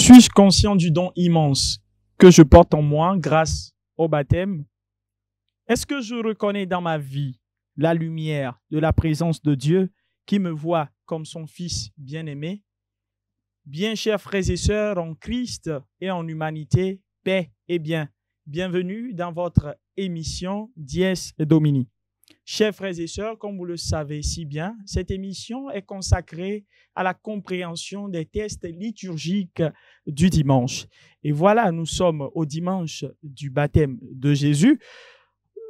Suis-je conscient du don immense que je porte en moi grâce au baptême? Est-ce que je reconnais dans ma vie la lumière de la présence de Dieu qui me voit comme son Fils bien-aimé? Bien, chers frères et sœurs en Christ et en humanité, paix et bien. Bienvenue dans votre émission Dies Domini. Chers frères et sœurs, comme vous le savez si bien, cette émission est consacrée à la compréhension des textes liturgiques du dimanche. Et voilà, nous sommes au dimanche du baptême de Jésus.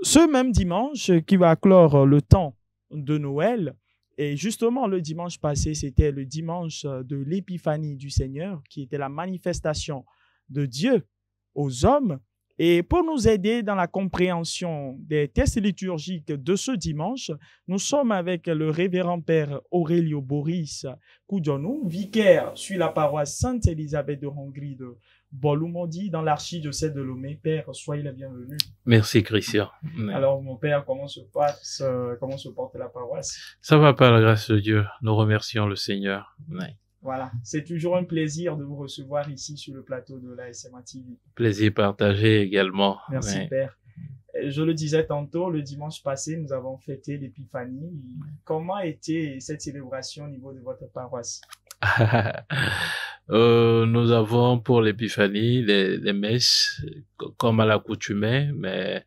Ce même dimanche qui va clore le temps de Noël. Et justement, le dimanche passé, c'était le dimanche de l'épiphanie du Seigneur, qui était la manifestation de Dieu aux hommes. Et pour nous aider dans la compréhension des textes liturgiques de ce dimanche, nous sommes avec le révérend père Aurelio Boris Koudionou, vicaire sur la paroisse Sainte-Élisabeth de Hongrie de Bolumondi dans l'archidiocèse de Lomé. Père, soyez le bienvenu. Merci Christian. Alors mon père, comment se porte la paroisse? Ça va par la grâce de Dieu. Nous remercions le Seigneur. Ouais. Voilà, c'est toujours un plaisir de vous recevoir ici sur le plateau de la SMA TV. Plaisir partagé également. Merci ouais. Père. Je le disais tantôt, le dimanche passé, nous avons fêté l'épiphanie. Comment a été cette célébration au niveau de votre paroisse? Nous avons pour l'épiphanie les messes comme à l'accoutumée, mais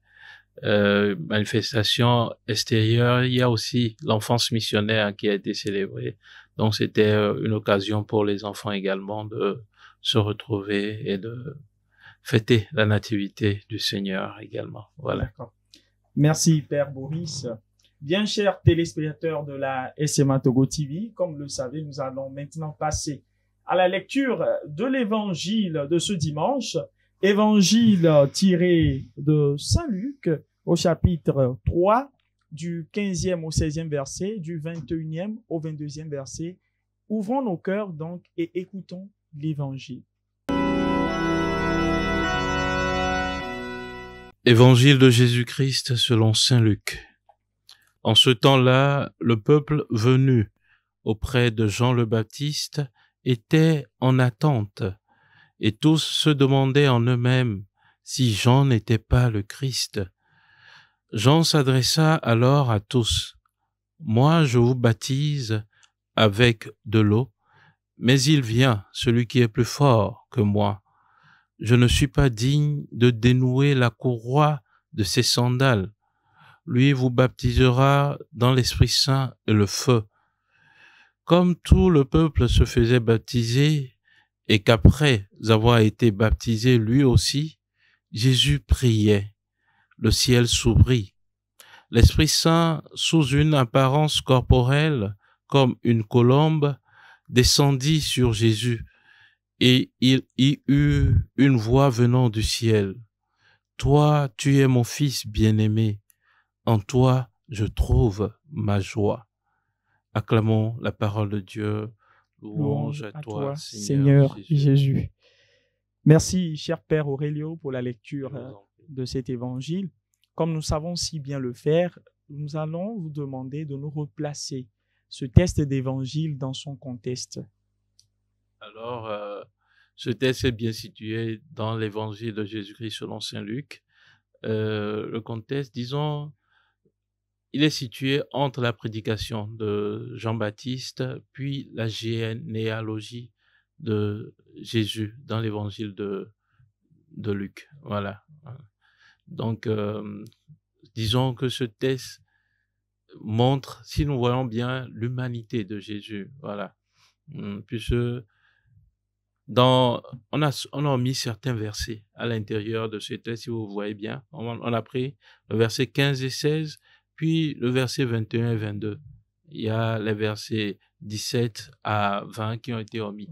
manifestation extérieure, il y a aussi l'enfance missionnaire qui a été célébrée. Donc c'était une occasion pour les enfants également de se retrouver et de fêter la nativité du Seigneur également. Voilà. D'accord. Merci Père Boris. Bien chers téléspectateurs de la SMA Togo TV, comme vous le savez, nous allons maintenant passer à la lecture de l'évangile de ce dimanche, évangile tiré de Saint Luc au chapitre 3, du 15e au 16e verset, du 21e au 22e verset. Ouvrons nos cœurs donc et écoutons l'évangile. Évangile de Jésus-Christ selon Saint Luc. En ce temps-là, le peuple venu auprès de Jean le Baptiste était en attente, et tous se demandaient en eux-mêmes si Jean n'était pas le Christ. Jean s'adressa alors à tous. « Moi, je vous baptise avec de l'eau, mais il vient, celui qui est plus fort que moi. Je ne suis pas digne de dénouer la courroie de ses sandales. Lui vous baptisera dans l'Esprit Saint et le feu. » Comme tout le peuple se faisait baptiser, et qu'après avoir été baptisé lui aussi, Jésus priait. Le ciel s'ouvrit. L'Esprit Saint, sous une apparence corporelle, comme une colombe, descendit sur Jésus, et il y eut une voix venant du ciel. « Toi, tu es mon Fils bien-aimé, en toi je trouve ma joie. » Acclamons la parole de Dieu. Louange à toi, Seigneur Jésus. Merci, cher Père Aurelio, pour la lecture de cet évangile. Comme nous savons si bien le faire, nous allons vous demander de nous replacer ce texte d'évangile dans son contexte. Alors, ce texte est bien situé dans l'évangile de Jésus-Christ selon Saint Luc. Le contexte, disons, il est situé entre la prédication de Jean-Baptiste puis la généalogie de Jésus dans l'évangile de Luc. Voilà. Donc, disons que ce texte montre, si nous voyons bien, l'humanité de Jésus. Voilà. Puisque on a mis certains versets à l'intérieur de ce texte, si vous voyez bien. On a pris le verset 15 et 16, puis le verset 21 et 22. Il y a les versets 17 à 20 qui ont été omis.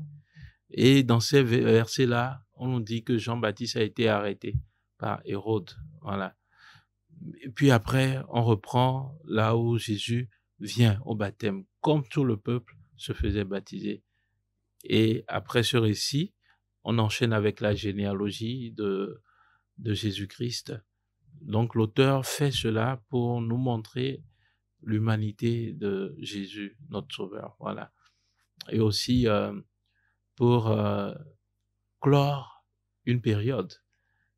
Et dans ces versets-là, on nous dit que Jean-Baptiste a été arrêté par Hérode. Voilà. Et puis après, on reprend là où Jésus vient au baptême, comme tout le peuple se faisait baptiser. Et après ce récit, on enchaîne avec la généalogie de Jésus-Christ. Donc l'auteur fait cela pour nous montrer l'humanité de Jésus, notre Sauveur. Voilà. Et aussi pour clore une période,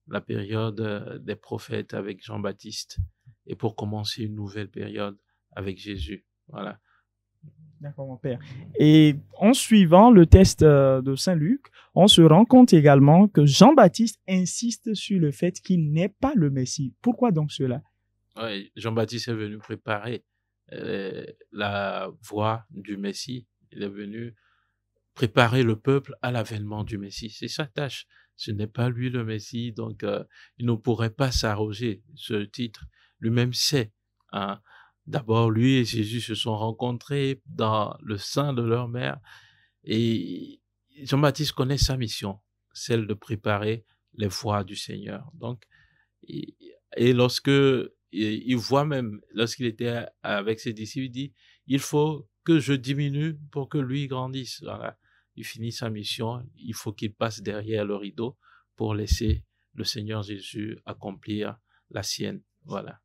la période des prophètes avec Jean-Baptiste, et pour commencer une nouvelle période avec Jésus. Voilà. D'accord, mon père. Et en suivant le test de Saint Luc, on se rend compte également que Jean-Baptiste insiste sur le fait qu'il n'est pas le Messie. Pourquoi donc cela? Ouais, Jean-Baptiste est venu préparer la voie du Messie. Il est venu préparer le peuple à l'avènement du Messie. C'est sa tâche. Ce n'est pas lui le Messie, donc il ne pourrait pas s'arroger ce titre. Lui-même sait. Hein. D'abord, lui et Jésus se sont rencontrés dans le sein de leur mère et Jean-Baptiste connaît sa mission, celle de préparer les voies du Seigneur. Donc, et lorsque il voit même, lorsqu'il était avec ses disciples, il dit, il faut que je diminue pour que lui grandisse. Voilà. Il finit sa mission, il faut qu'il passe derrière le rideau pour laisser le Seigneur Jésus accomplir la sienne. Voilà.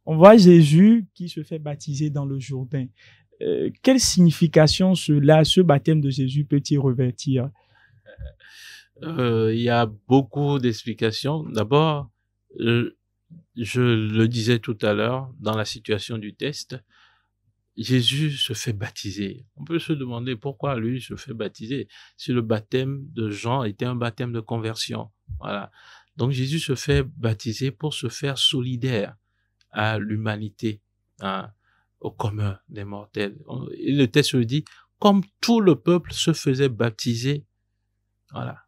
On voit Jésus qui se fait baptiser dans le Jourdain. Quelle signification ce baptême de Jésus peut-il revêtir? Il y a beaucoup d'explications. D'abord, je le disais tout à l'heure, dans la situation du test, Jésus se fait baptiser. On peut se demander pourquoi lui se fait baptiser. Si le baptême de Jean était un baptême de conversion. Voilà. Donc Jésus se fait baptiser pour se faire solidaire à l'humanité, hein, au commun des mortels. Et le texte le dit, comme tout le peuple se faisait baptiser, voilà.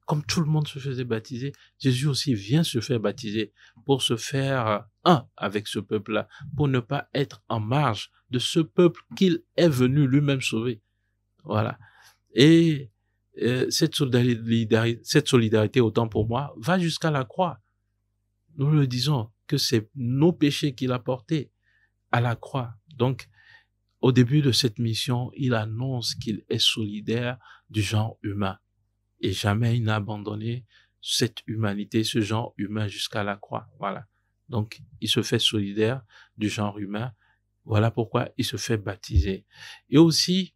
Comme tout le monde se faisait baptiser, Jésus aussi vient se faire baptiser pour se faire un avec ce peuple-là, pour ne pas être en marge de ce peuple qu'il est venu lui-même sauver. Voilà. Et cette solidarité, autant pour moi, va jusqu'à la croix. Nous le disons, que c'est nos péchés qu'il a portés à la croix. Donc, au début de cette mission, il annonce qu'il est solidaire du genre humain. Et jamais il n'a abandonné cette humanité, ce genre humain jusqu'à la croix. Voilà. Donc, il se fait solidaire du genre humain. Voilà pourquoi il se fait baptiser. Et aussi,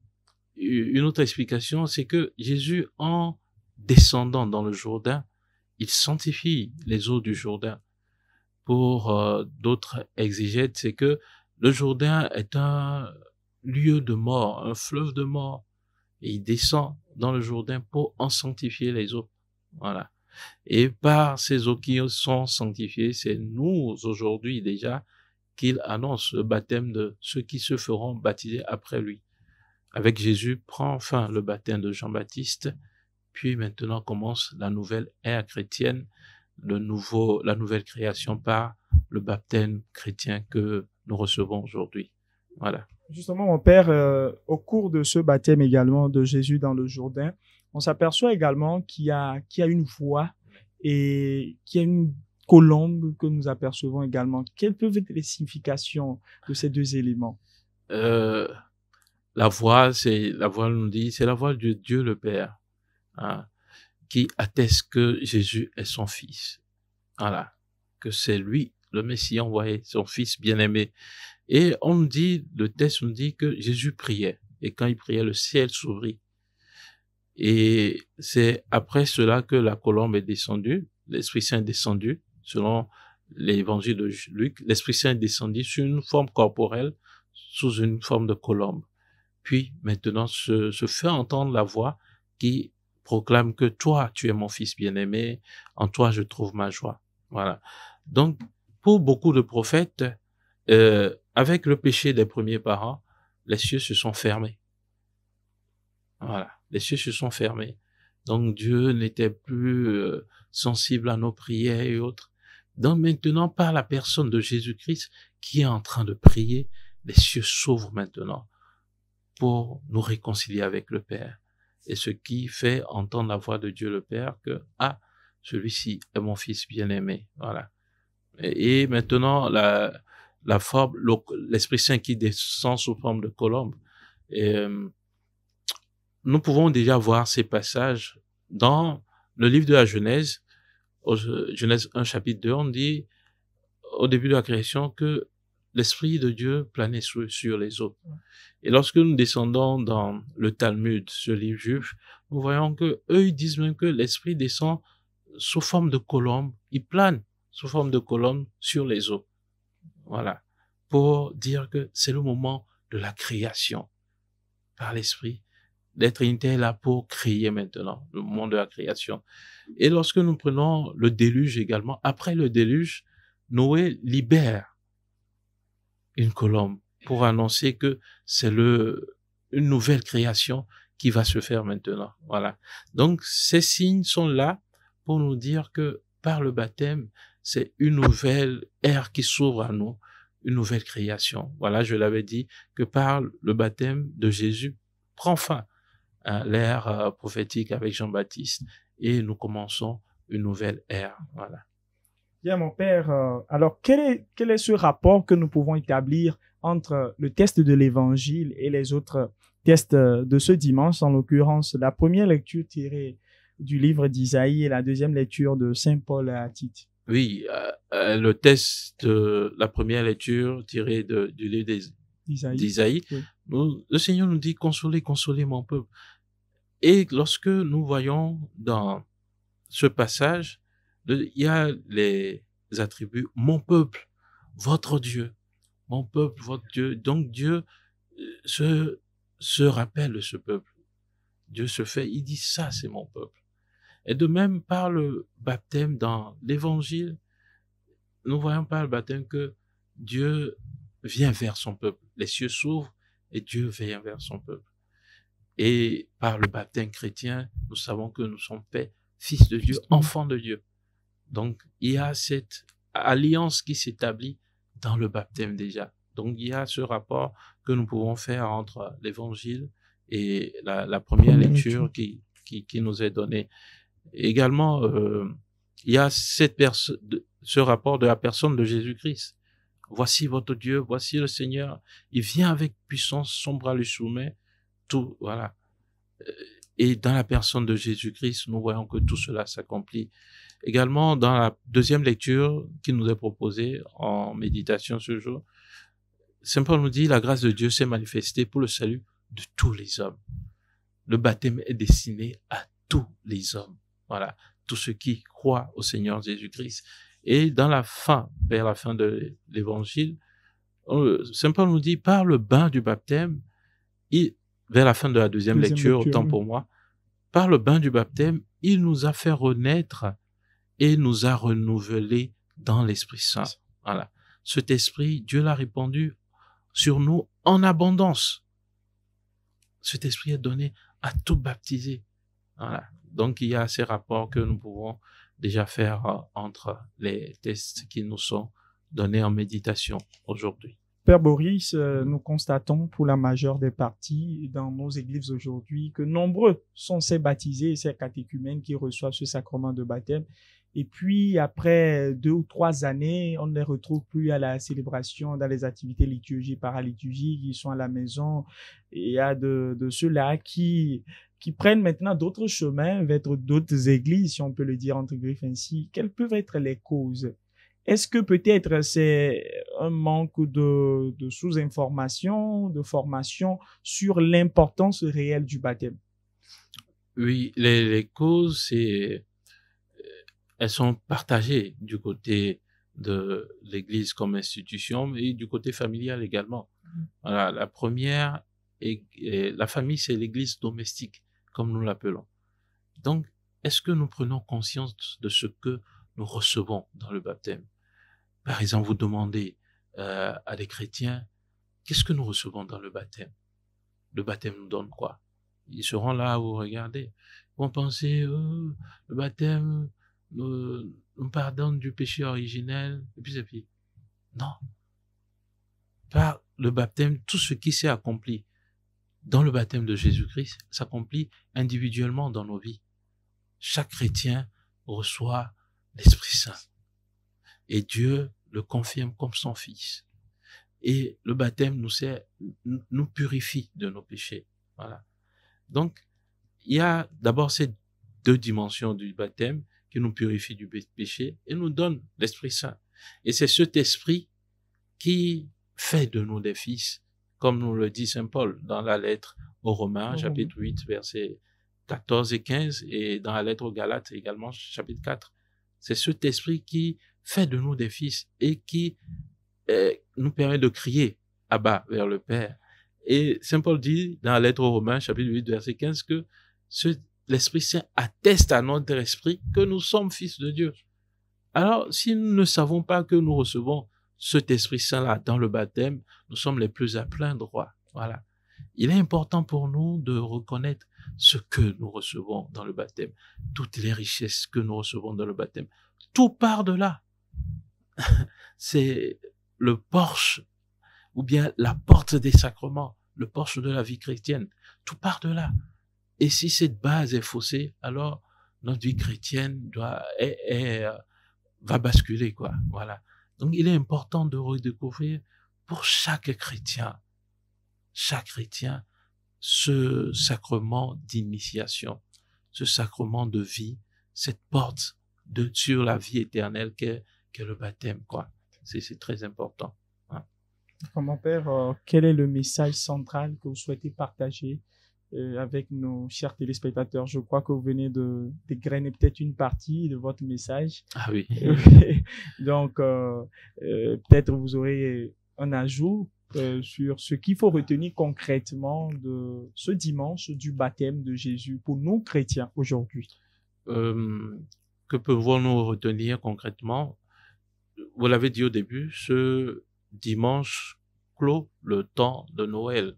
une autre explication, c'est que Jésus, en descendant dans le Jourdain, il sanctifie les eaux du Jourdain. Pour d'autres exégètes, c'est que le Jourdain est un lieu de mort, un fleuve de mort. Et il descend dans le Jourdain pour en sanctifier les eaux. Voilà. Et par ces eaux qui sont sanctifiées, c'est nous aujourd'hui déjà qu'il annonce le baptême de ceux qui se feront baptiser après lui. Avec Jésus prend fin le baptême de Jean-Baptiste, puis maintenant commence la nouvelle ère chrétienne, la nouvelle création par le baptême chrétien que nous recevons aujourd'hui. Voilà. Justement, mon père, au cours de ce baptême également de Jésus dans le Jourdain, on s'aperçoit également qu'il y a une voix et qu'il y a une colombe que nous apercevons également. Quelles peuvent être les significations de ces deux éléments? La voix nous dit, c'est la voix de Dieu le Père, hein, qui atteste que Jésus est son Fils. Voilà. Que c'est lui, le Messie envoyé, son Fils bien-aimé. Et on nous dit, le texte nous dit que Jésus priait. Et quand il priait, le ciel s'ouvrit. Et c'est après cela que la colombe est descendue, l'Esprit Saint est descendu, selon l'évangile de Luc, l'Esprit Saint est descendu sur une forme corporelle, sous une forme de colombe. Puis, maintenant, se fait entendre la voix qui proclame que toi, tu es mon Fils bien-aimé, en toi je trouve ma joie. Voilà. Donc, pour beaucoup de prophètes, avec le péché des premiers parents, les cieux se sont fermés. Voilà. Les cieux se sont fermés. Donc, Dieu n'était plus sensible à nos prières et autres. Donc, maintenant, par la personne de Jésus-Christ qui est en train de prier, les cieux s'ouvrent maintenant pour nous réconcilier avec le Père. Et ce qui fait entendre la voix de Dieu le Père que, ah, celui-ci est mon Fils bien-aimé. Voilà. Et maintenant, la forme, l'Esprit Saint qui descend sous forme de colombe. Et, nous pouvons déjà voir ces passages dans le livre de la Genèse, Genèse 1 chapitre 2, on dit au début de la création que l'Esprit de Dieu planait sur les eaux. Et lorsque nous descendons dans le Talmud, ce livre juif, nous voyons que eux, ils disent même que l'Esprit descend sous forme de colombe, il plane sous forme de colombe sur les eaux. Voilà. Pour dire que c'est le moment de la création par l'Esprit. L'être Trinité est là pour créer maintenant, le moment de la création. Et lorsque nous prenons le déluge également, après le déluge, Noé libère une colombe pour annoncer que c'est une nouvelle création qui va se faire maintenant. Voilà. Donc, ces signes sont là pour nous dire que par le baptême, c'est une nouvelle ère qui s'ouvre à nous, une nouvelle création. Voilà, je l'avais dit, que par le baptême de Jésus, prend fin l'ère prophétique avec Jean-Baptiste et nous commençons une nouvelle ère. Voilà. Bien, mon père, alors quel est ce rapport que nous pouvons établir entre le test de l'Évangile et les autres tests de ce dimanche, en l'occurrence la première lecture tirée du livre d'Isaïe et la deuxième lecture de Saint Paul à Tite? Oui, le test de la première lecture tirée du livre d'Isaïe, oui. Le Seigneur nous dit « Consolez, consolez mon peuple ». Et lorsque nous voyons dans ce passage, il y a les attributs « mon peuple, votre Dieu ». Mon peuple, votre Dieu. Donc Dieu se rappelle de ce peuple. Dieu se fait, il dit ça, c'est mon peuple. Et de même, par le baptême dans l'Évangile, nous voyons par le baptême que Dieu vient vers son peuple. Les cieux s'ouvrent et Dieu vient vers son peuple. Et par le baptême chrétien, nous savons que nous sommes faits fils de Dieu, enfants de Dieu. Donc, il y a cette alliance qui s'établit dans le baptême déjà. Donc, il y a ce rapport que nous pouvons faire entre l'Évangile et la première lecture qui nous est donnée. Également, il y a ce rapport de la personne de Jésus-Christ. Voici votre Dieu, voici le Seigneur. Il vient avec puissance, son bras lui soumet, tout, voilà. Et dans la personne de Jésus-Christ, nous voyons que tout cela s'accomplit. Également, dans la deuxième lecture qui nous est proposée en méditation ce jour, Saint Paul nous dit, la grâce de Dieu s'est manifestée pour le salut de tous les hommes. Le baptême est destiné à tous les hommes. Voilà. Tous ceux qui croient au Seigneur Jésus-Christ. Et dans la fin, vers la fin de l'évangile, Saint Paul nous dit, par le bain du baptême, vers la fin de la deuxième lecture, autant pour moi, par le bain du baptême, il nous a fait renaître et nous a renouvelés dans l'Esprit Saint. Voilà. Cet esprit, Dieu l'a répandu sur nous en abondance. Cet esprit est donné à tout baptisé. Voilà. Donc, il y a ces rapports que nous pouvons déjà faire entre les tests qui nous sont donnés en méditation aujourd'hui. Père Boris, nous constatons pour la majeure des parties dans nos églises aujourd'hui que nombreux sont ces baptisés et ces catéchumènes qui reçoivent ce sacrement de baptême. Et puis, après 2 ou 3 années, on ne les retrouve plus à la célébration, dans les activités liturgiques, paraliturgiques, qui sont à la maison. Et il y a de ceux-là qui prennent maintenant d'autres chemins vers d'autres églises, si on peut le dire entre griffes ainsi. Quelles peuvent être les causes? Est-ce que peut-être c'est un manque de sous-information, de formation sur l'importance réelle du baptême? Oui, les causes, elles sont partagées du côté de l'Église comme institution et du côté familial également. Voilà, la première, la famille, c'est l'Église domestique, comme nous l'appelons. Donc, est-ce que nous prenons conscience de ce que nous recevons dans le baptême? Par exemple, vous demandez à des chrétiens, qu'est-ce que nous recevons dans le baptême? Le baptême nous donne quoi? Ils seront là à vous regarder. Ils vont penser, le baptême nous pardonne du péché originel, et puis. Non. Par le baptême, tout ce qui s'est accompli dans le baptême de Jésus-Christ s'accomplit individuellement dans nos vies. Chaque chrétien reçoit l'Esprit Saint. Et Dieu le confirme comme son Fils. Et le baptême nous purifie de nos péchés. Voilà. Donc, il y a d'abord ces 2 dimensions du baptême qui nous purifie du péché et nous donne l'Esprit Saint. Et c'est cet esprit qui fait de nous des fils, comme nous le dit Saint Paul dans la lettre aux Romains, chapitre 8, versets 14 et 15, et dans la lettre aux Galates également, chapitre 4. C'est cet esprit qui fait de nous des fils et qui nous permet de crier Abba vers le Père. Et Saint Paul dit dans la lettre aux Romains, chapitre 8, verset 15, que l'Esprit Saint atteste à notre esprit que nous sommes fils de Dieu. Alors, si nous ne savons pas que nous recevons cet Esprit Saint-là dans le baptême, nous sommes les plus à plein droit. Voilà. Il est important pour nous de reconnaître ce que nous recevons dans le baptême, toutes les richesses que nous recevons dans le baptême. Tout part de là. C'est le porche, ou bien la porte des sacrements, le porche de la vie chrétienne. Tout part de là. Et si cette base est faussée, alors notre vie chrétienne va basculer, quoi. Voilà. Donc, il est important de redécouvrir pour chaque chrétien, ce sacrement d'initiation, ce sacrement de vie, cette porte sur la vie éternelle qu'est le baptême, quoi. C'est très important. Hein. Mon père, quel est le message central que vous souhaitez partager avec nos chers téléspectateurs? Je crois que vous venez de dégrainer peut-être une partie de votre message. Ah oui. Donc, peut-être vous aurez un ajout sur ce qu'il faut retenir concrètement de ce dimanche du baptême de Jésus pour nous chrétiens aujourd'hui. Que pouvons-nous retenir concrètement? Vous l'avez dit au début, ce dimanche clôt le temps de Noël.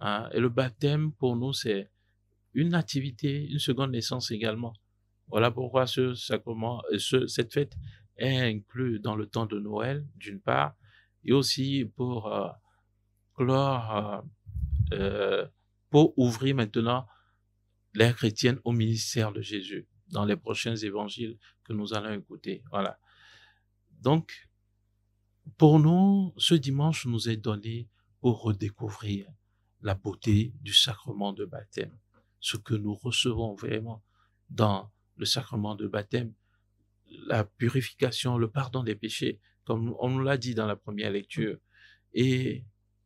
Hein, et le baptême, pour nous, c'est une activité, une seconde naissance également. Voilà pourquoi ce sacrement, cette fête est inclue dans le temps de Noël, d'une part, et aussi pour pour ouvrir maintenant l'ère chrétienne au ministère de Jésus dans les prochains évangiles que nous allons écouter. Voilà. Donc, pour nous, ce dimanche nous est donné pour redécouvrir la beauté du sacrement de baptême, ce que nous recevons vraiment dans le sacrement de baptême, la purification, le pardon des péchés, comme on nous l'a dit dans la première lecture, et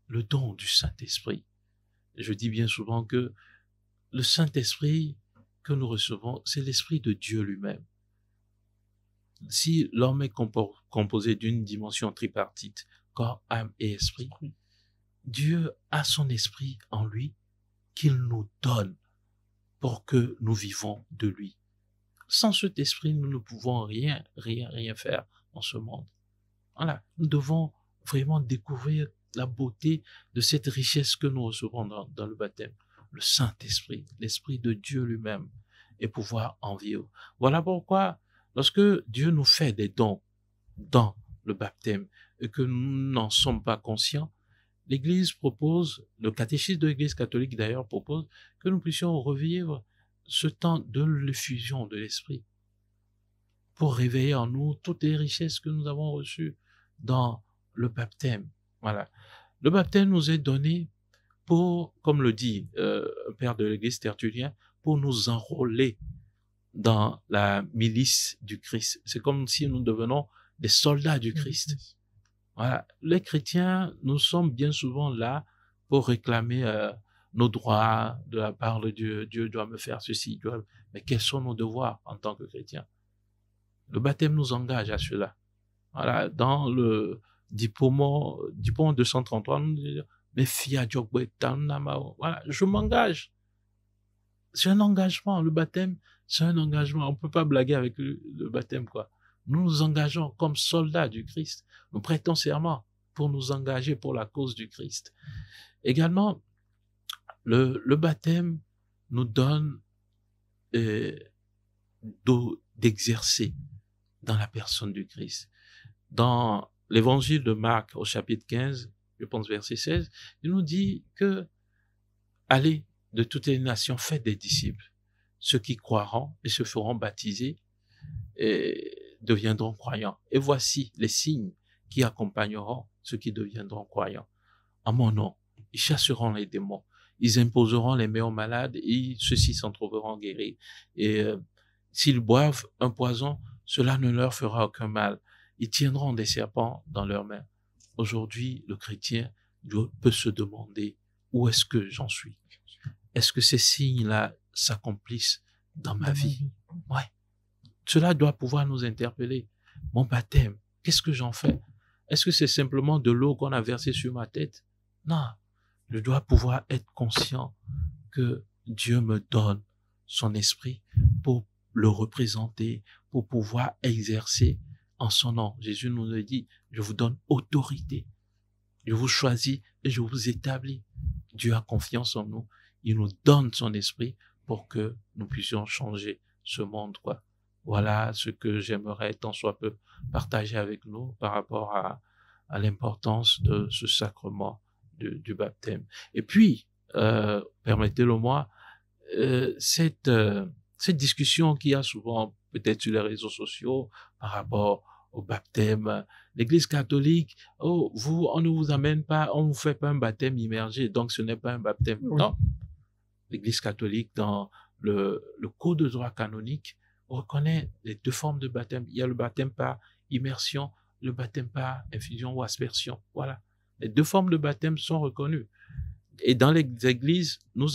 le don du Saint-Esprit. Je dis bien souvent que le Saint-Esprit que nous recevons, c'est l'Esprit de Dieu lui-même. Si l'homme est composé d'une dimension tripartite, corps, âme et esprit, Dieu a son esprit en lui qu'il nous donne pour que nous vivons de lui. Sans cet esprit, nous ne pouvons rien faire dans ce monde. Voilà. Nous devons vraiment découvrir la beauté de cette richesse que nous recevons dans le baptême. Le Saint-Esprit, l'Esprit de Dieu lui-même, et pouvoir en vivre. Voilà pourquoi, lorsque Dieu nous fait des dons dans le baptême et que nous n'en sommes pas conscients, l'Église propose, le catéchisme de l'Église catholique d'ailleurs propose que nous puissions revivre ce temps de l'effusion de l'Esprit pour réveiller en nous toutes les richesses que nous avons reçues dans le baptême. Voilà. Le baptême nous est donné pour, comme le dit un père de l'Église Tertullien, pour nous enrôler dans la milice du Christ. C'est comme si nous devenons des soldats du Christ. Voilà. Les chrétiens, nous sommes bien souvent là pour réclamer nos droits de la part de Dieu. Dieu doit me faire ceci. Mais quels sont nos devoirs en tant que chrétiens? Le baptême nous engage à cela. Voilà. Dans le diplôme 233, nous disons, mais voilà, je m'engage. C'est un engagement. Le baptême, c'est un engagement. On ne peut pas blaguer avec le baptême, quoi. Nous nous engageons comme soldats du Christ. Nous prêtons serment pour nous engager pour la cause du Christ. Également, le baptême nous donne d'exercer dans la personne du Christ. Dans l'évangile de Marc au chapitre 15, je pense verset 16, il nous dit que allez de toutes les nations, faites des disciples. Ceux qui croiront et se feront baptiser et deviendront croyants. Et voici les signes qui accompagneront ceux qui deviendront croyants. En mon nom, ils chasseront les démons, ils imposeront les mains aux malades et ceux-ci s'en trouveront guéris. Et s'ils boivent un poison, cela ne leur fera aucun mal. Ils tiendront des serpents dans leurs mains. aujourd'hui, le chrétien peut se demander où est-ce que j'en suis? Est-ce que ces signes-là s'accomplissent dans ma vie? Ouais. Cela doit pouvoir nous interpeller. Mon baptême, qu'est-ce que j'en fais? Est-ce que c'est simplement de l'eau qu'on a versée sur ma tête? Non. Je dois pouvoir être conscient que Dieu me donne son esprit pour le représenter, pour pouvoir exercer en son nom. Jésus nous le dit, je vous donne autorité. Je vous choisis et je vous établis. Dieu a confiance en nous. Il nous donne son esprit pour que nous puissions changer ce monde, quoi. Voilà ce que j'aimerais tant soit peu partager avec nous par rapport à l'importance de ce sacrement du baptême. Et puis, permettez-le-moi, cette discussion qu'il y a souvent peut-être sur les réseaux sociaux par rapport au baptême, l'Église catholique, oh, on ne vous amène pas, on ne vous fait pas un baptême immergé, donc ce n'est pas un baptême. Oui. Non. L'Église catholique, dans le code de droit canonique, reconnaît les deux formes de baptême. Il y a le baptême par immersion, le baptême par infusion ou aspersion. Voilà. Les deux formes de baptême sont reconnues. Et dans les églises, nous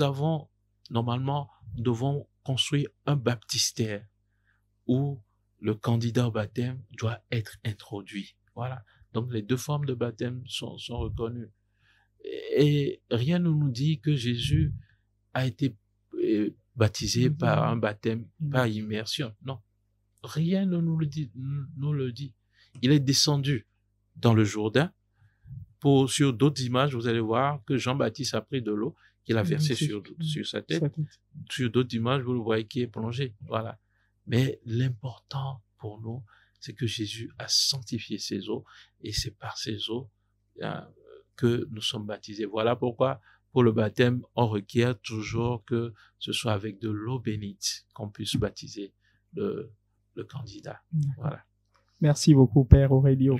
devons construire un baptistère où le candidat au baptême doit être introduit. Voilà. Donc, les deux formes de baptême sont reconnues. Et rien ne nous dit que Jésus a été baptisé par un baptême, par immersion. Non. Rien ne nous le dit. Il est descendu dans le Jourdain. Sur d'autres images, vous allez voir que Jean-Baptiste a pris de l'eau qu'il a versé sur sa tête. Sur d'autres images, vous le voyez qui est plongé. Voilà. Mais l'important pour nous, c'est que Jésus a sanctifié ces eaux et c'est par ces eaux que nous sommes baptisés. Voilà pourquoi, pour le baptême, on requiert toujours que ce soit avec de l'eau bénite qu'on puisse baptiser le candidat. Voilà. Merci beaucoup, Père Aurélio,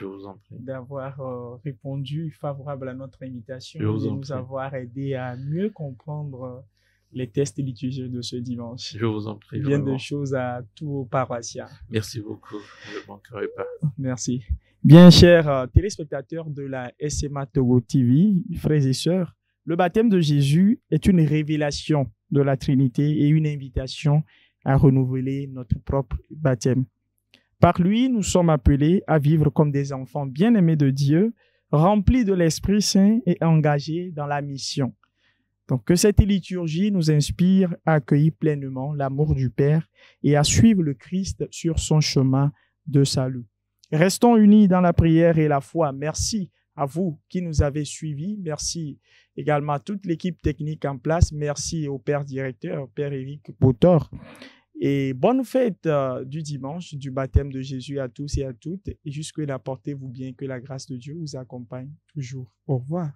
d'avoir répondu favorable à notre invitation et de nous avoir aidé à mieux comprendre les textes liturgiques de ce dimanche. Je vous en prie. Bien de choses à tous vos paroissiens. Merci beaucoup. Je ne manquerai pas. Merci. Bien, chers téléspectateurs de la SMA Togo TV, frères et sœurs, le baptême de Jésus est une révélation de la Trinité et une invitation à renouveler notre propre baptême. Par lui, nous sommes appelés à vivre comme des enfants bien-aimés de Dieu, remplis de l'Esprit Saint et engagés dans la mission. Donc, que cette liturgie nous inspire à accueillir pleinement l'amour du Père et à suivre le Christ sur son chemin de salut. Restons unis dans la prière et la foi. Merci à vous qui nous avez suivis. Merci également à toute l'équipe technique en place. Merci au Père directeur, Père Éric Potor. Et bonne fête du dimanche, du baptême de Jésus à tous et à toutes. Et jusque-là, portez-vous bien, que la grâce de Dieu vous accompagne toujours. Au revoir.